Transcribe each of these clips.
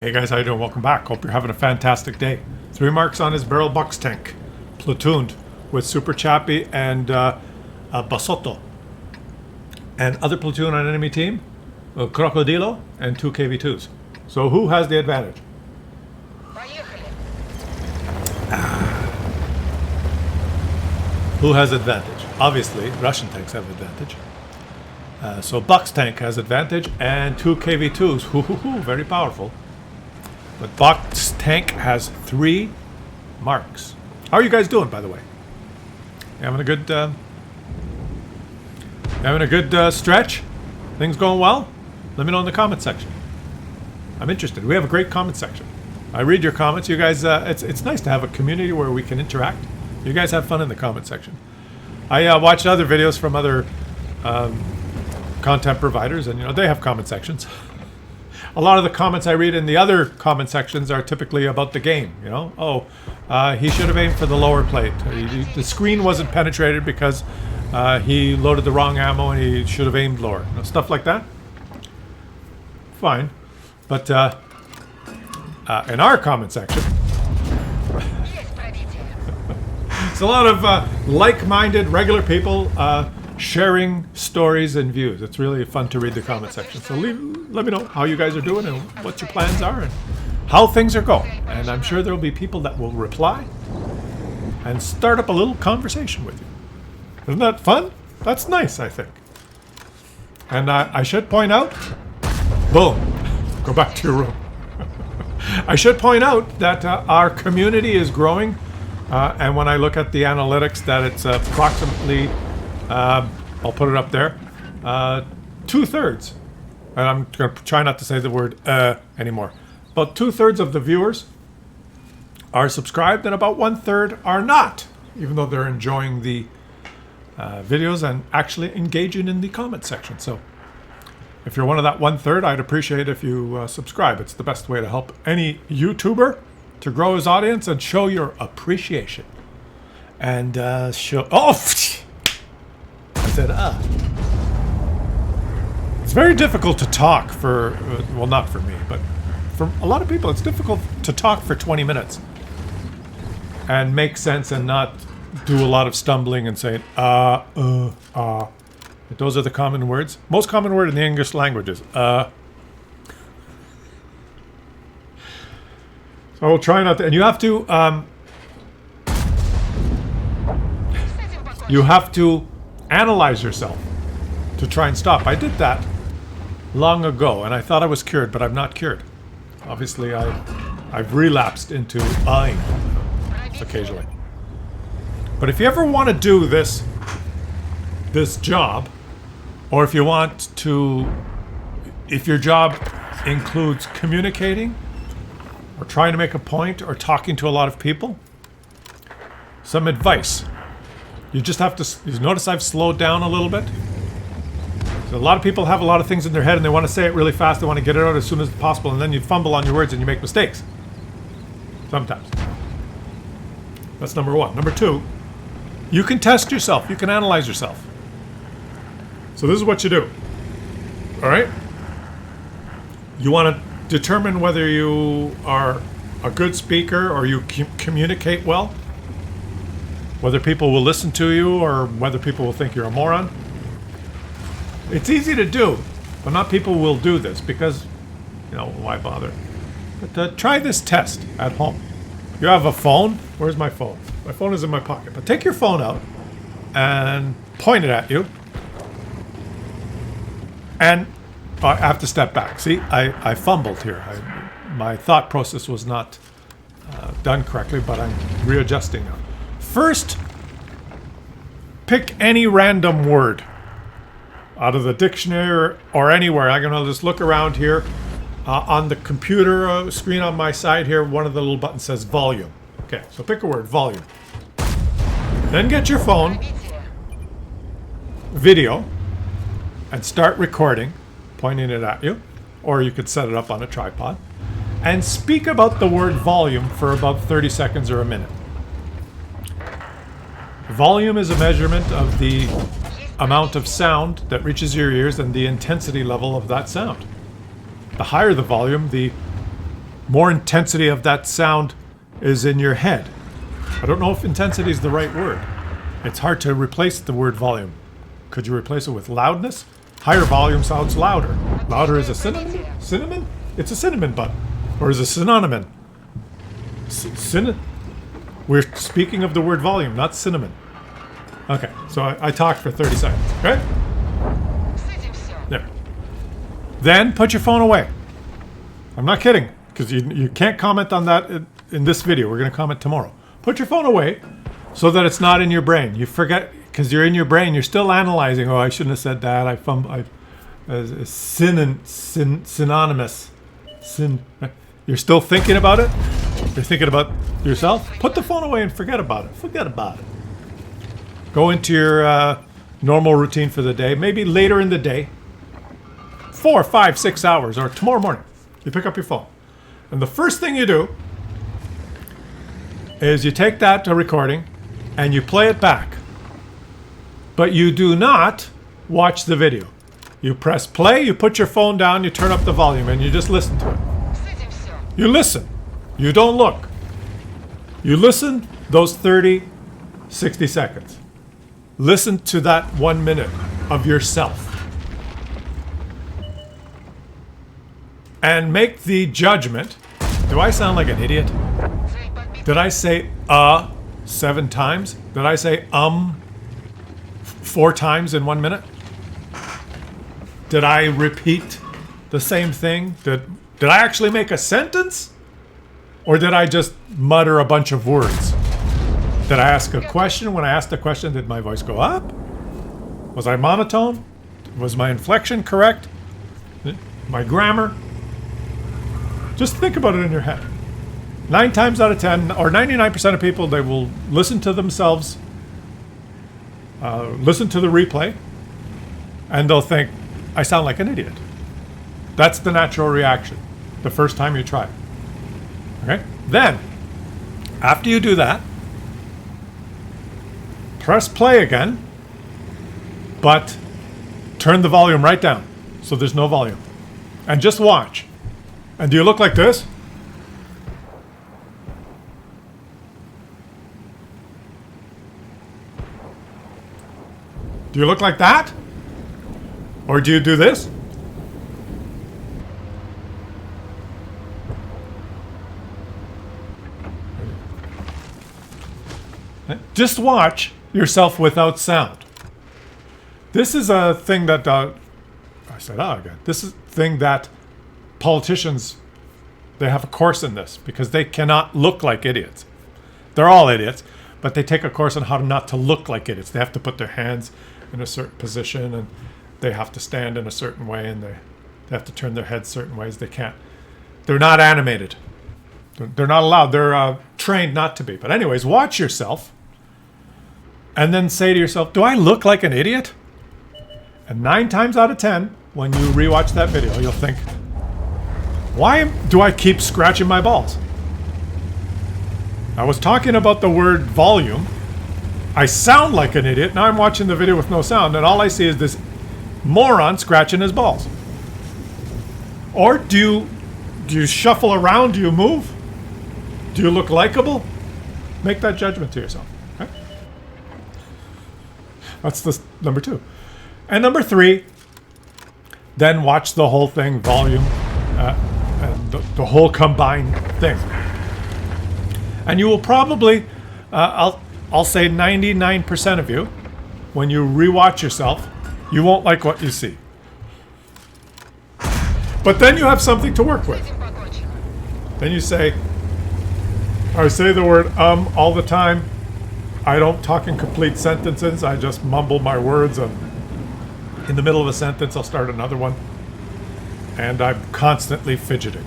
Hey guys, how you doing? Welcome back. Hope you're having a fantastic day. 3 marks on his barrel box tank. Platooned with Super Chappy and Basotto. And other platoon on enemy team, Crocodilo and 2 KV2s. So who has the advantage? Who has advantage? Obviously, Russian tanks have advantage. So Buck's tank has advantage and 2 KV2s. Very powerful. But Buck's tank has 3 marks. How are you guys doing, by the way? You having a good stretch? Things going well? Let me know in the comment section. I'm interested. We have a great comment section. I read your comments. You guys, it's nice to have a community where we can interact. You guys have fun in the comment section. I watched other videos from other content providers, and they have comment sections. A lot of the comments I read in the other comment sections are typically about the game. He should have aimed for the lower plate. The screen wasn't penetrated because he loaded the wrong ammo and he should have aimed lower. Stuff like that. Fine. But in our comment section, it's a lot of like-minded, regular people sharing stories and views. It's really fun to read the comment section. So let me know how you guys are doing and what your plans are and how things are going. And I'm sure there will be people that will reply and start up a little conversation with you. Isn't that fun? That's nice, I think. And I should point out, boom, go back to your room. I should point out that our community is growing. And when I look at the analytics, that it's approximately, I'll put it up there, 2/3. And I'm going to try not to say the word anymore. About 2/3 of the viewers are subscribed and about 1/3 are not, even though they're enjoying the videos and actually engaging in the comment section. So if you're one of that 1/3, I'd appreciate if you subscribe. It's the best way to help any YouTuber to grow his audience and show your appreciation. And show... Oh! I said, It's very difficult to talk for... well, not for me, but for a lot of people, it's difficult to talk for 20 minutes and make sense and not do a lot of stumbling and saying, Those are the common words. Most common word in the English language is, So I'll try not to... And you have to analyze yourself to try and stop. I did that long ago, and I thought I was cured, but I'm not cured. Obviously, I've relapsed into eyeing occasionally. But if you ever want to do this job, or if your job includes communicating, or trying to make a point, or talking to a lot of people, some advice. You just have to... You notice I've slowed down a little bit? So a lot of people have a lot of things in their head and they want to say it really fast. They want to get it out as soon as possible, and then you fumble on your words and you make mistakes. Sometimes. That's number 1. Number 2, you can test yourself. You can analyze yourself. So this is what you do. All right? You want to determine whether you are a good speaker or you communicate well. Whether people will listen to you or whether people will think you're a moron. It's easy to do, but not people will do this because, why bother? But try this test at home. You have a phone. Where's my phone? My phone is in my pocket. But take your phone out and point it at you. And I have to step back. See, I fumbled here. My thought process was not done correctly, but I'm readjusting now. First, pick any random word out of the dictionary or anywhere. I'm going to just look around here. On the computer screen on my side here, one of the little buttons says volume. Okay, so pick a word, volume. Then get your phone, video, and start recording, pointing it at you. Or you could set it up on a tripod. And speak about the word volume for about 30 seconds or a minute. Volume is a measurement of the amount of sound that reaches your ears and the intensity level of that sound. The higher the volume, the more intensity of that sound is in your head. I don't know if intensity is the right word. It's hard to replace the word volume. Could you replace it with loudness? Higher volume sounds louder. Louder is a synonym? Cinnamon? It's a cinnamon bun. Or is a synonym? We're speaking of the word volume, not cinnamon. Okay, so I talked for 30 seconds, okay? There. Then put your phone away. I'm not kidding, because you can't comment on that in this video. We're going to comment tomorrow. Put your phone away so that it's not in your brain. You forget, because you're in your brain, you're still analyzing. Oh, I shouldn't have said that. Synonymous. You're still thinking about it? You're thinking about yourself? Put the phone away and forget about it. Forget about it. Go into your normal routine for the day. Maybe later in the day. 4, 5, 6 hours, or tomorrow morning. You pick up your phone. And the first thing you do is you take that recording and you play it back. But you do not watch the video. You press play, you put your phone down, you turn up the volume, and you just listen to it. You listen. You don't look. You listen those 30, 60 seconds. Listen to that 1 minute of yourself. And make the judgment. Do I sound like an idiot? Did I say 7 times? Did I say 4 times in 1 minute? Did I repeat the same thing? Did I actually make a sentence? Or did I just mutter a bunch of words? Did I ask a question? When I asked the question, did my voice go up? Was I monotone? Was my inflection correct? My grammar? Just think about it in your head. 9 times out of 10, or 99% of people, they will listen to themselves, listen to the replay, and they'll think, I sound like an idiot. That's the natural reaction the first time you try it. Okay? Then, after you do that, press play again, but turn the volume right down so there's no volume. And just watch. And do you look like this? Do you look like that? Or do you do this? Just watch yourself without sound. This is a thing that this is a thing that politicians, they have a course in this because they cannot look like idiots. They're all idiots, but they take a course on how not to look like idiots. They have to put their hands in a certain position, and they have to stand in a certain way, and they have to turn their heads certain ways. They're not animated. They're not allowed. They're trained not to be. But anyways, watch yourself and then say to yourself, do I look like an idiot? And 9 times out of 10, when you rewatch that video, you'll think, why do I keep scratching my balls? I was talking about the word volume. I sound like an idiot. Now I'm watching the video with no sound, and all I see is this moron scratching his balls. Or do you shuffle around? Do you move? Do you look likable? Make that judgment to yourself. Okay? That's the number 2. And number 3, then watch the whole thing, volume, and the whole combined thing. And you will probably, I'll say 99% of you, when you rewatch yourself, you won't like what you see. But then you have something to work with. Then you say, I say the word all the time. I don't talk in complete sentences. I just mumble my words, and in the middle of a sentence I'll start another one. And I'm constantly fidgeting.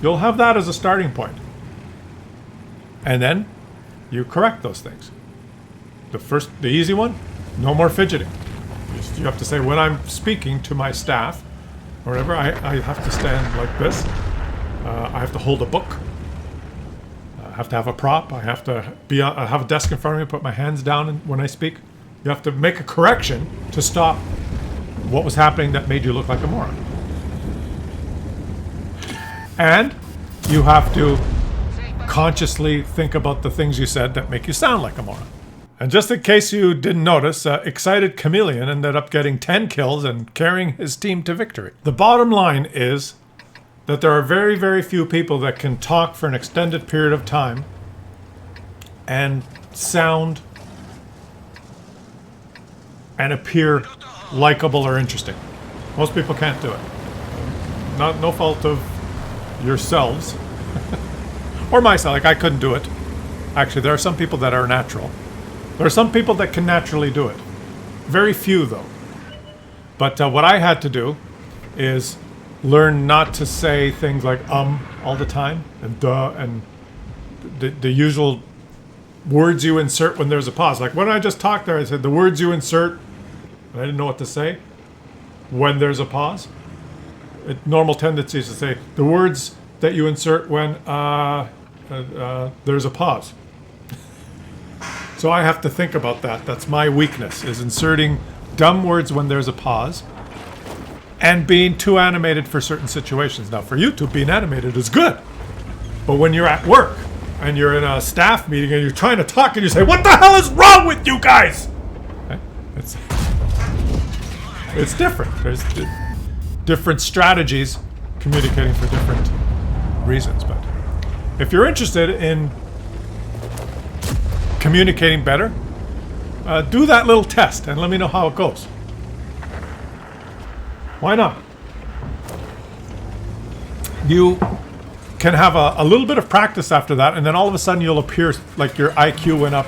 You'll have that as a starting point. And then you correct those things. The easy one, no more fidgeting. You have to say, when I'm speaking to my staff, or whatever, I have to stand like this. I have to hold a book. I have to have a prop. I have to have a desk in front of me, put my hands down when I speak. You have to make a correction to stop what was happening that made you look like a moron. And you have to consciously think about the things you said that make you sound like a moron. And just in case you didn't notice, Excited Chameleon ended up getting 10 kills and carrying his team to victory. The bottom line is that there are very, very few people that can talk for an extended period of time and sound and appear likable or interesting. Most people can't do it. No fault of yourselves or myself. Like, I couldn't do it. Actually, there are some people that are natural. There are some people that can naturally do it. Very few, though. But what I had to do is learn not to say things like all the time and duh and the usual words you insert when there's a pause. Like when I just talked there, I said the words you insert, and I didn't know what to say when there's a pause. Normal tendency is to say the words that you insert when there's a pause. So I have to think about that. That's my weakness, is inserting dumb words when there's a pause and being too animated for certain situations. Now, for YouTube, being animated is good. But when you're at work and you're in a staff meeting and you're trying to talk and you say, "What the hell is wrong with you guys?" Okay? It's different. There's different strategies communicating for different reasons. But if you're interested in communicating better, do that little test and let me know how it goes. Why not? You can have a little bit of practice after that, and then all of a sudden you'll appear like your IQ went up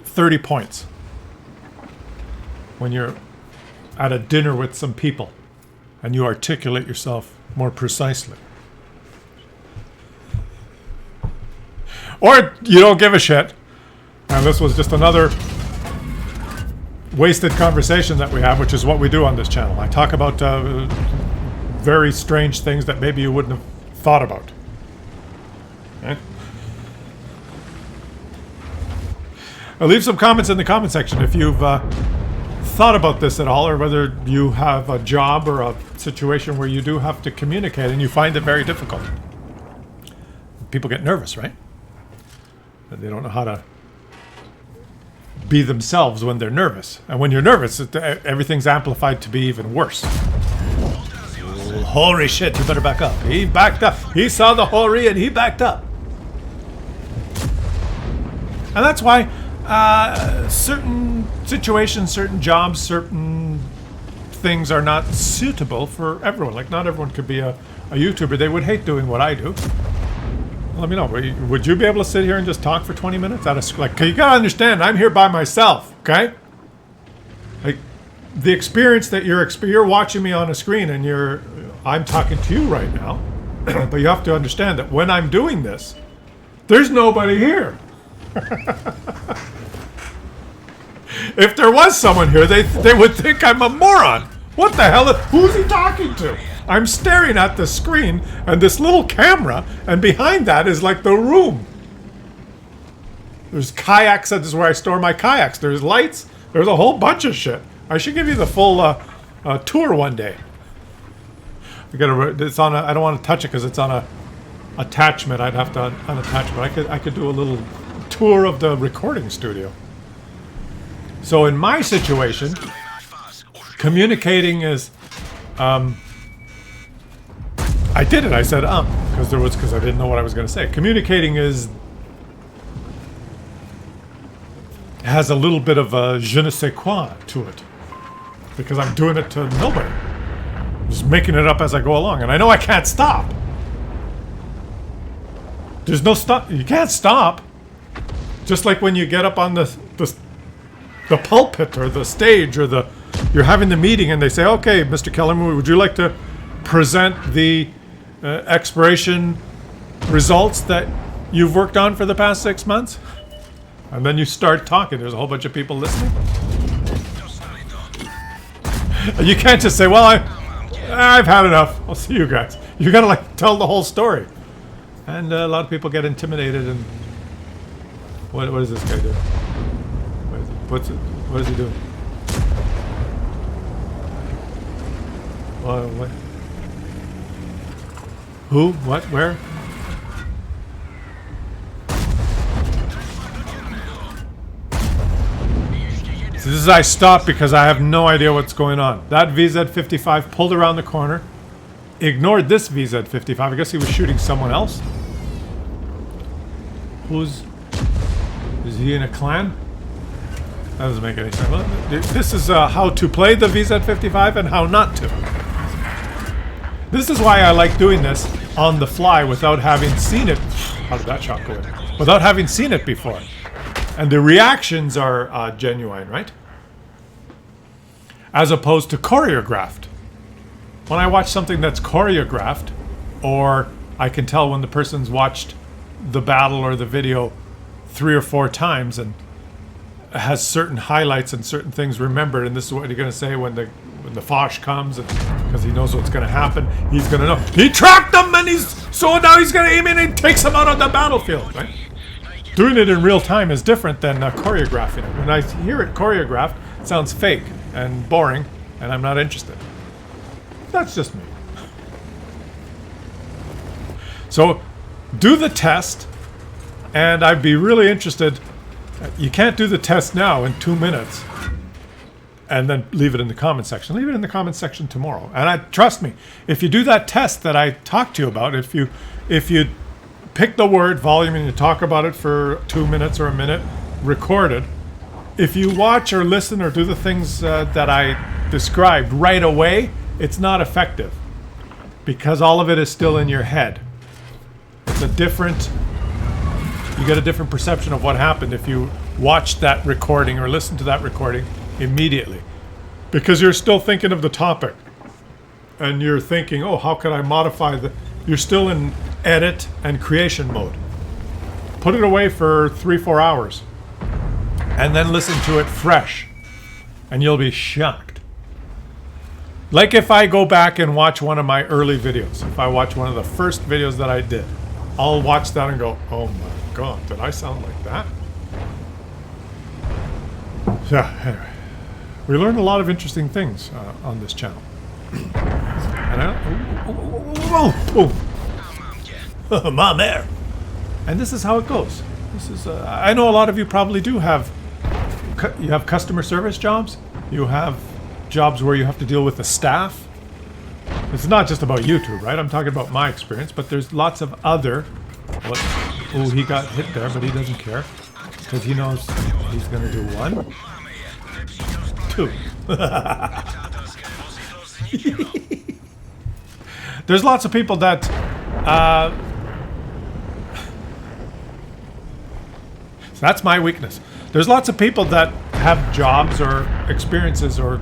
30 points when you're at a dinner with some people and you articulate yourself more precisely. Or you don't give a shit, and this was just another wasted conversation that we have, which is what we do on this channel. I talk about very strange things that maybe you wouldn't have thought about. Okay? Leave some comments in the comment section if you've thought about this at all, or whether you have a job or a situation where you do have to communicate and you find it very difficult. People get nervous, right? They don't know how to be themselves when they're nervous. And when you're nervous, everything's amplified to be even worse. Holy shit, you better back up. He backed up. He saw the hoary and he backed up. And that's why certain situations, certain jobs, certain things are not suitable for everyone. Like, not everyone could be a YouTuber. They would hate doing what I do. Let me know. Would you be able to sit here and just talk for 20 minutes? Like, you gotta understand, I'm here by myself, okay? Like, the experience that you're watching me on a screen and I'm talking to you right now, but you have to understand that when I'm doing this, there's nobody here. If there was someone here, they would think I'm a moron. What the hell? Who's he talking to? I'm staring at the screen and this little camera, and behind that is like the room. There's kayaks. This is where I store my kayaks. There's lights. There's a whole bunch of shit. I should give you the full tour one day. It's on. I don't want to touch it because it's on a attachment. I'd have to unattach, but I could do a little tour of the recording studio. So in my situation, communicating is. I did it. I said because I didn't know what I was going to say. Communicating has a little bit of a je ne sais quoi to it, because I'm doing it to nobody. I'm just making it up as I go along, and I know I can't stop. There's no stop. You can't stop. Just like when you get up on the pulpit or the stage or you're having the meeting and they say, "Okay, Mr. Kellerman, would you like to present the expiration results that you've worked on for the past 6 months?" And then you start talking. There's a whole bunch of people listening. You can't just say, "Well, I've had enough. I'll see you guys." You gotta tell the whole story. And a lot of people get intimidated. And what does this guy do? What is he doing? What? Who? What? Where? This is I stopped because I have no idea what's going on. That VZ55 pulled around the corner, ignored this VZ55. I guess he was shooting someone else. Is he in a clan? That doesn't make any sense. This is how to play the VZ55 and how not to. This is why I like doing this on the fly without having seen it. How did that shot go in? Without having seen it before. And the reactions are genuine, right? As opposed to choreographed. When I watch something that's choreographed, or I can tell when the person's watched the battle or the video 3 or 4 times and has certain highlights and certain things remembered, and this is what you're going to say when the Foch comes, because he knows what's going to happen. He's going to know he tracked them, and now he's going to aim in and takes them out on the battlefield. Right? Doing it in real time is different than choreographing it. When I hear it choreographed, it sounds fake and boring, and I'm not interested. That's just me. So do the test, and I'd be really interested. You can't do the test now in 2 minutes and then leave it in the comment section. Leave it in the comment section tomorrow. And trust me, if you do that test that I talked to you about, if you pick the word volume and you talk about it for 2 minutes or a minute, record it. If you watch or listen or do the things that I described right away, it's not effective because all of it is still in your head. It's you get a different perception of what happened if you watch that recording or listen to that recording immediately. Because you're still thinking of the topic. And you're thinking, oh, how can I modify you're still in edit and creation mode. Put it away for 3-4 hours. And then listen to it fresh. And you'll be shocked. Like if I go back and watch one of my early videos. If I watch one of the first videos that I did. I'll watch that and go, oh my God, did I sound like that? Yeah, anyway. We learned a lot of interesting things on this channel. And Mom there. And this is how it goes. This is I know a lot of you probably do have customer service jobs. You have jobs where you have to deal with the staff. It's not just about YouTube, right? I'm talking about my experience, but there's lots of other... Oh, he got hit there, but he doesn't care. Because he knows he's going to do 1, 2. There's lots of people that... So that's my weakness. There's lots of people that have jobs or experiences or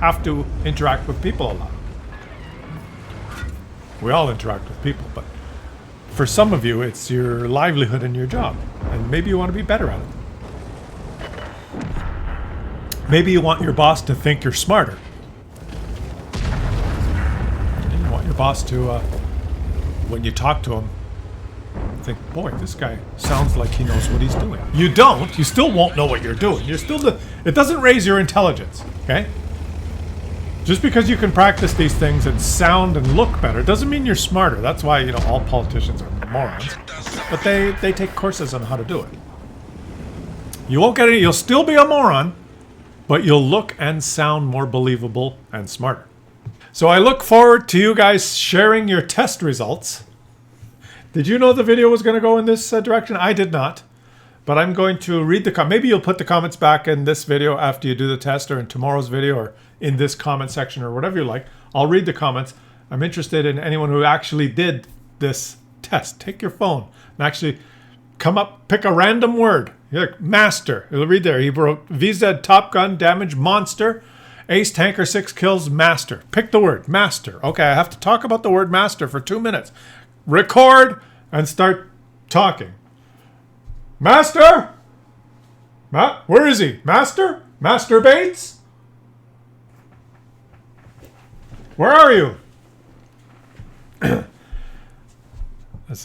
have to interact with people a lot. We all interact with people, but for some of you, it's your livelihood and your job. And maybe you want to be better at it. Maybe you want your boss to think you're smarter. You want your boss to, when you talk to him, think, boy, this guy sounds like he knows what he's doing. You don't. You still won't know what you're doing. You're still it doesn't raise your intelligence, okay? Just because you can practice these things and sound and look better doesn't mean you're smarter. That's why, you know, all politicians are morons. But they take courses on how to do it. You won't get any. You'll still be a moron, but you'll look and sound more believable and smarter. So I look forward to you guys sharing your test results. Did you know the video was going to go in this direction? I did not. But I'm going to read the comments. Maybe you'll put the comments back in this video after you do the test, or in tomorrow's video, or in this comment section, or whatever you like. I'll read the comments. I'm interested in anyone who actually did this test. Take your phone and actually come up, pick a random word. Like master. It'll read there. He wrote VZ Top Gun damage monster. Ace Tanker 6 kills master. Pick the word master. Okay, I have to talk about the word master for 2 minutes. Record and start talking. Master? Where is he? Master? Master Bates? Where are you?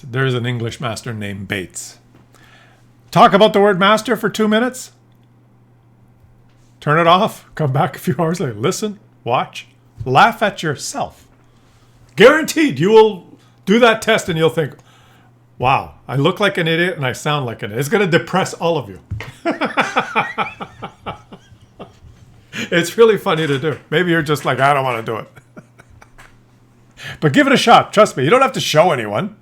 There's an English master named Bates. Talk about the word master for 2 minutes. Turn it off. Come back a few hours later. Listen. Watch. Laugh at yourself. Guaranteed you will do that test and you'll think, wow, I look like an idiot and I sound like an idiot. It's going to depress all of you. It's really funny to do. Maybe you're just like, I don't want to do it. But give it a shot. Trust me. You don't have to show anyone.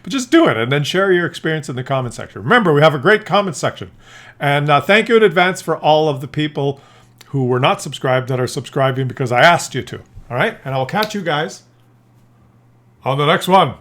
But just do it and then share your experience in the comment section. Remember, we have a great comment section. And thank you in advance for all of the people who were not subscribed that are subscribing because I asked you to. All right? And I'll catch you guys on the next one.